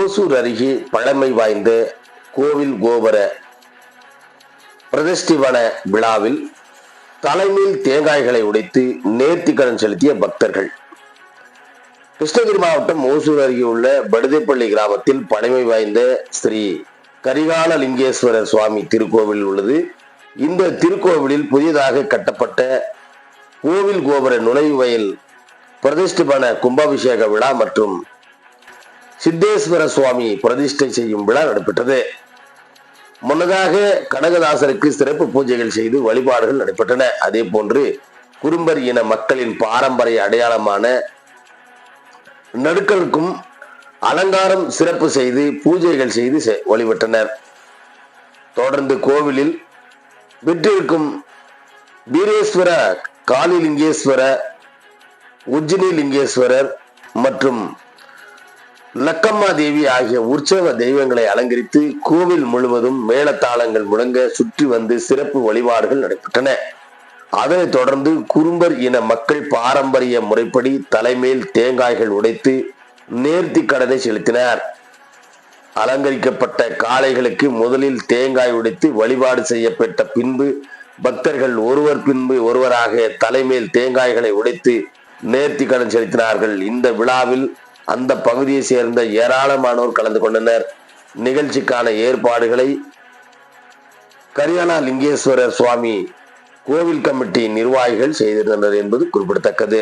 ஓசூர் அருகே பழமை வாய்ந்த கோவில் கோபுர பிரதிஷ்டிவன விழாவில் தலைமையில் தேங்காய்களை உடைத்து நேர்த்திக்கடன் செலுத்திய பக்தர்கள். கிருஷ்ணகிரி மாவட்டம் ஓசூர் அருகே உள்ள படுதைப்பள்ளி கிராமத்தில் பழமை வாய்ந்த ஸ்ரீ கரிகால லிங்கேஸ்வரர் சுவாமி திருக்கோவில் உள்ளது. இந்த திருக்கோவிலில் புதிதாக கட்டப்பட்ட கோவில் கோபுர நுழைவாயில் பிரதிஷ்டிபன கும்பாபிஷேக விழா மற்றும் சித்தேஸ்வர சுவாமி பிரதிஷ்டை செய்யும் விழா நடைபெற்றது. முன்னதாக கனகதாசருக்கு சிறப்பு பூஜைகள் செய்து வழிபாடுகள் நடைபெற்றன. அதே போன்று குறும்பர் இன மக்களின் பாரம்பரிய அடையாளமான நடுக்கலுக்கும் அலங்காரம் சிறப்பு செய்து பூஜைகள் செய்து வழிபட்டனர். தொடர்ந்து கோவிலில் விற்றிருக்கும் வீரேஸ்வர, காளிலிங்கேஸ்வர, உஜ்ஜினி லிங்கேஸ்வரர் மற்றும் லக்கம்மா தேவி ஆகிய உற்சவ தெய்வங்களை அலங்கரித்து கோவில் முழுவதும் மேளதாளங்கள் முழங்க சுற்றி வந்து சிறப்பு வழிபாடுகள் நடைபெற்றன. அதனைத் தொடர்ந்து குறும்பர் இன மக்கள் பாரம்பரிய முறைப்படி தலைமேல் தேங்காய்கள் உடைத்து நேர்த்தி கடனை செலுத்தினர். அலங்கரிக்கப்பட்ட காளைகளுக்கு முதலில் தேங்காய் உடைத்து வழிபாடு செய்யப்பட்ட பின்பு பக்தர்கள் ஒருவர் பின்பு ஒருவராக தலைமேல் தேங்காய்களை உடைத்து நேர்த்தி கடன் செலுத்தினார்கள். இந்த விழாவில் அந்த பகுதியை சேர்ந்த ஏராளமானோர் கலந்து கொண்டனர். நிகழ்ச்சிக்கான ஏற்பாடுகளை கரிகால லிங்கேஸ்வரர் சுவாமி கோவில் கமிட்டி நிர்வாகிகள் செய்திருந்தனர் என்பது குறிப்பிடத்தக்கது.